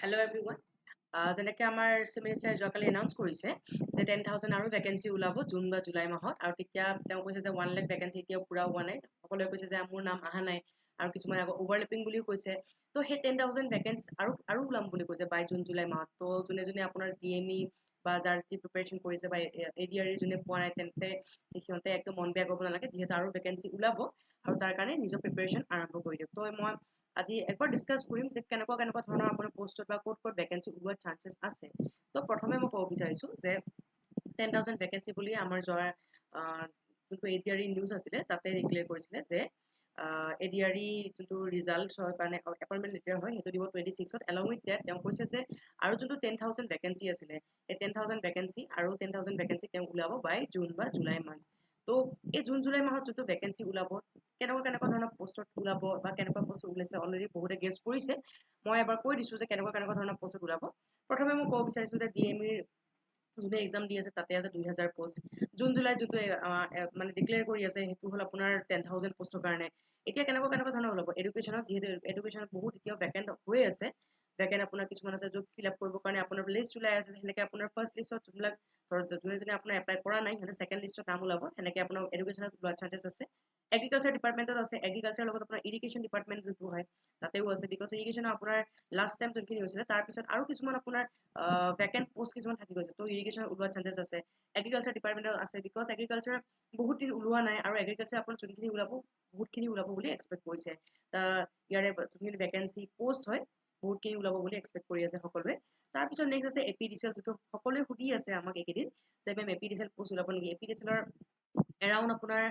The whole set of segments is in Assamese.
Hello everyone. যেনেকৈ আমাৰ চিমিনিষ্টাৰে যোৱাকালি এনাউন্স কৰিছে যে 10,000 আৰু ভেকেঞ্চি ওলাব জুন বা জুলাই মাহত আৰু তেতিয়া তেওঁ কৈছে যে 1 লাখ ভেকেঞ্চি এতিয়াও পুৰা হোৱা নাই সকলোৱে কৈছে যে মোৰ নাম অহা নাই আৰু কিছুমানে আকৌ অভাৰলেপিং বুলিও কৈছে তো সেই 10,000 ভেকেঞ্চি আৰু ওলাম বুলি কৈছে বাই জুন জুলাই মাহত তো যোনে আপোনাৰ ডিএমই বা যাৰ যি প্ৰিপাৰেশ্যন কৰিছে বা এডিআৰই যোনে পোৱা নাই তেন্তে সিহঁতে একদম মন বেয়া কৰিব নালাগে যিহেতু আৰু ভেকেঞ্চি ওলাব আৰু তাৰ কাৰণে নিজৰ প্ৰিপাৰেশ্যন আৰম্ভ কৰি দিয়ক তো মই আজি একবাৰ ডিসকাস কৰিম যে কেনেকুৱা ধৰণৰ আপোনাৰ পোষ্টত বা ক'ত ভেকেঞ্চি ওলোৱাৰ চান্সেছ আছে তো প্ৰথমে মই ক'ব বিচাৰিছোঁ যে 10,000 ভেকেঞ্চি বুলি আমাৰ যোৱা যোনটো এডিআৰই নিউজ আছিলে তাতে ডিক্লেয়াৰ কৰিছিলে যে এডিআৰই যোনটো ৰিজাল্ট হয় মানে এপইণ্টমেণ্ট লেটাৰ হয় সেইটো দিব 26ত এলং উইথ ডেট তেওঁ কৈছে যে আৰু যোনটো 10,000 ভেকেঞ্চি আছিলে এই 10,000 ভেকেঞ্চি আৰু 10,000 ভেকেঞ্চি তেওঁ ওলাব বাই জুন বা জুলাই মাহ তো এই জুন জুলাই মাহত যোনটো ভেকেঞ্চি ওলাব কেনেকুৱা ধৰণৰ পোষ্টত ওলাব বা কেনেকুৱা পোষ্ট ওলাইছে অলৰেডি বহুতে গেছ কৰিছে মই এবাৰ কৈ দিছোঁ যে কেনেকুৱা ধৰণৰ পোষ্টত ওলাব প্ৰথমে মই ক'ব বিচাৰিছোঁ যে ডিএমইৰ যোনে এক্সাম দি আছে তাতে আছে 2,000 পোষ্ট জুন জুলাই যোনটো মানে ডিক্লেয়াৰ কৰি আছে সেইটো হ'ল আপোনাৰ 10,000 পোষ্টৰ কাৰণে এতিয়া কেনেকুৱা ধৰণৰ ওলাব এডুকেশ্যনত যিহেতু এডুকেশ্যনত বহুত এতিয়াও ভেকেণ্ট হৈ আছে ভেকেণ্ট আপোনাৰ কিছুমান আছে য'ত ফিল আপ কৰিবৰ কাৰণে আপোনাৰ লিষ্ট ওলাই আছে সেনেকৈ আপোনাৰ ফাৰ্ষ্ট লিষ্টত যোনবিলাক যোনে আপোনাৰ এপ্লাই কৰা নাই সিহঁতে ছেকেণ্ড লিষ্টত নাম ওলাব সেনেকৈ আপোনাৰ এডুকেশ্যনত ওলোৱাৰ চান্সেছ আছে এগ্ৰিকালচাৰ ডিপাৰ্টমেণ্টত আছে এগ্ৰিকালচাৰৰ লগত আপোনাৰ ইৰিগেশ্যন ডিপাৰ্টমেণ্ট যোনটো হয় তাতেও আছে বিকজ ইৰিগেশ্যনৰ আপোনাৰ লাষ্ট টাইম যোনখিনি হৈছিলে তাৰপিছত আৰু কিছুমান আপোনাৰ ভেকেণ্ট পোষ্ট কিছুমান থাকি গৈছে তো ইৰিগেশ্যনৰ ওলোৱাৰ চান্সেছ আছে এগ্ৰিকালচাৰ ডিপাৰ্টমেণ্টত আছে বিকজ এগ্ৰিকালচাৰ বহুত দিন ওলোৱা নাই আৰু এগ্ৰিকালচাৰ আপোনাৰ যোনখিনি ওলাব বহুতখিনি ওলাব বুলি এক্সপেক্ট কৰিছে ইয়াৰে যোনখিনি ভেকেঞ্চি পোষ্ট হয় বহুতখিনি ওলাব বুলি এক্সপেক্ট কৰি আছে সকলোৱে তাৰপিছত নেক্সট আছে এপিডিচিএল যিটো সকলোৱে সুধি আছে আমাক এইকেইদিন যে মেম এপিডিচিএল পোষ্ট ওলাব নেকি এপিডিচিএলৰ এৰাউণ্ড আপোনাৰ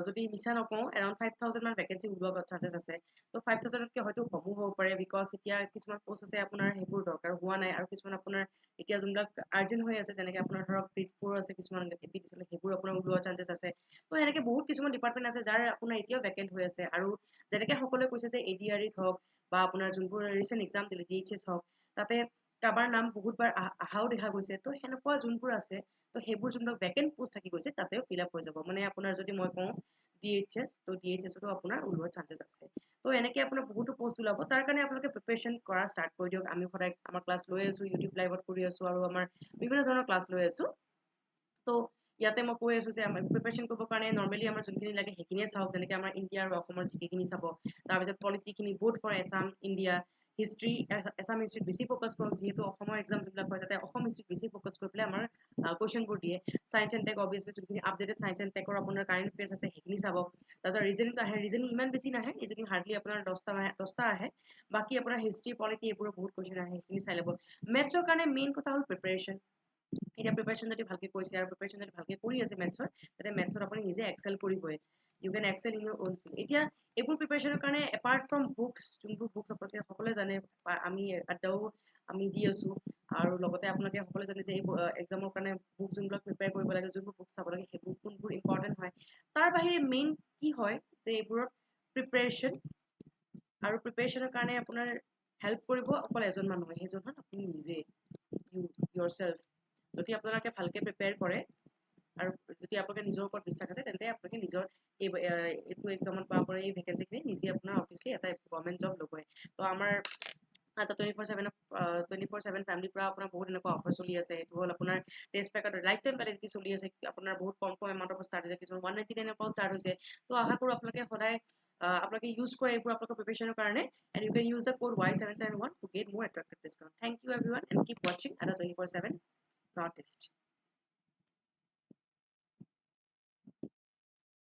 যদি মিছা নকওঁ এৰাউণ্ড 5,000 মান ভেকেঞ্চি ওলোৱাৰ চান্সেছ আছে তো 5,000তকৈ হয়তো কমো হ'ব পাৰে বিকজ এতিয়া কিছুমান পোষ্ট আছে আপোনাৰ সেইবোৰ দৰকাৰ হোৱা নাই আৰু কিছুমান আপোনাৰ এতিয়া যোনবিলাক আৰ্জেণ্ট হৈ আছে যেনেকৈ আপোনাৰ ধৰক TRIPURA আছে কিছুমান এপিডিচিএল সেইবোৰ আপোনাৰ ওলোৱাৰ চান্সেছ আছে তো সেনেকৈ বহুত কিছুমান ডিপাৰ্টমেণ্ট আছে যাৰ আপোনাৰ এতিয়াও ভেকেণ্ট হৈ আছে আৰু যেনেকৈ সকলোৱে কৈছে যে এডিআৰইত হওক বা আপোনাৰ যোনবোৰ ৰিচেণ্ট এক্সাম দিলে DHS হওক তাতে কাৰোবাৰ নাম বহুতবাৰ অহাও দেখা গৈছে তো সেনেকুৱা যোনবোৰ আছে তো সেইবোৰ যোনবিলাক ভেকেণ্ট পোষ্ট থাকি গৈছে তাতেও ফিল আপ হৈ যাব মানে আপোনাৰ যদি মই কওঁ DHS তো DHSতো আপোনাৰ ওলোৱাৰ চান্সেছ আছে তো এনেকৈ আপোনাৰ বহুতো পোষ্ট ওলাব তাৰ কাৰণে আপোনালোকে প্ৰিপাৰেশ্যন কৰা ষ্টাৰ্ট কৰি দিয়ক আমি সদায় আমাৰ ক্লাছ লৈ আছোঁ ইউটিউব লাইভত কৰি আছোঁ আৰু আমাৰ বিভিন্ন ধৰণৰ ক্লাছ লৈ আছোঁ তো ইয়াতে মই কৈ আছোঁ যে আমাৰ প্ৰিপাৰেশ্যন কৰিবৰ কাৰণে নৰ্মেলি আমাৰ যোনখিনি লাগে সেইখিনিয়ে চাওক যেনেকৈ আমাৰ ইণ্ডিয়া আৰু অসমৰ জিকেখিনি চাব তাৰপিছত পলিটিখিনি both for Assam India history Assam হিষ্ট্ৰীত বেছি ফ'কাছ কৰক যিহেতু অসমৰ এক্সাম যিবিলাক হয় তাতে অসম হিষ্ট্ৰীত বেছি ফ'কাছ কৰি পেলাই আমাৰ কুৱেশ্যনবোৰ দিয়ে ছায়েন্স এণ্ড টেক অভিয়াছলি যোনখিনি আপডেটেড ছায়েন্স এণ্ড টেকৰ আপোনাৰ কাৰেণ্ট এফেয়াৰ্ছ আছে সেইখিনি চাব তাৰপিছত ৰিজনিং আহে ৰিজনিং ইমান বেছি নাহে ৰিজনিং হাৰ্ডলি আপোনাৰ 10টা আহে বাকী আপোনাৰ হিষ্ট্ৰী পলিটি এইবোৰৰ বহুত কুৱেশ্যন আহে সেইখিনি চাই ল'ব মেথছৰ কাৰণে মেইন কথা হ'ল প্ৰিপাৰেশ্যন এতিয়া প্ৰিপাৰেশ্যন যদি ভালকৈ কৰিছে আৰু প্ৰিপাৰেশ্যন যদি ভালকৈ কৰি আছে মেথছৰ তেতিয়া মেথছৰ আপুনি নিজে এক্সেল কৰিবই you can excel in your own এতিয়া এইবোৰ প্ৰিপাৰেশ্যনৰ কাৰণে এপাৰ্ট ফ্ৰম বুকছ যোনবোৰ বুকছ আপোনালোকে সকলোৱে জানে আমি আড্ডাও আমি দি আছোঁ আৰু লগতে আপোনালোকে সকলোৱে জানে যে এই এক্সামৰ কাৰণে বুক যোনবিলাক প্ৰিপেয়াৰ কৰিব লাগে যোনবোৰ বুক চাব লাগে সেইবোৰ কোনবোৰ ইম্পৰ্টেণ্ট হয় তাৰ বাহিৰে মেইন কি হয় যে এইবোৰত প্ৰিপাৰেশ্যন আৰু প্ৰিপাৰেশ্যনৰ কাৰণে আপোনাৰ হেল্প কৰিব অকল এজন মানুহে সেইজন হ'ল আপুনি নিজে ইউৰ চেল্ফ যদি আপোনালোকে ভালকৈ প্ৰিপেয়াৰ কৰে আৰু যদি আপোনালোকে নিজৰ ওপৰত বিশ্বাস আছে তেন্তে আপোনালোকে নিজৰ এইটো এক্সামত বা আপোনাৰ এই ভেকেঞ্চিখিনি নিজে আপোনাৰ অফিচলি এটা গভৰ্ণমেণ্ট জব ল'বই তো আমাৰ 24/7 ফেমিলিৰ পৰা আপোনাৰ বহুত এনেকুৱা অফাৰ চলি আছে এইটো হ'ল আপোনাৰ টেষ্ট পেকত লাইফ টাইম ভেলিডিটি চলি আছে আপোনাৰ বহুত কম এমাউণ্টৰ পৰা ষ্টাৰ্ট হৈছে কিছুমান 199ৰ পৰা ষ্টাৰ্ট হৈছে তো আশা কৰোঁ আপোনালোকে সদায় আপোনালোকে ইউজ কৰে এইবোৰ আপোনালোকৰ প্ৰিপাৰেশ্যনৰ কাৰণে and you can use the code Y771 to get more attractive discount thank you everyone and keep ৱাচিং এটা 24/7 নৰ্থ ইষ্ট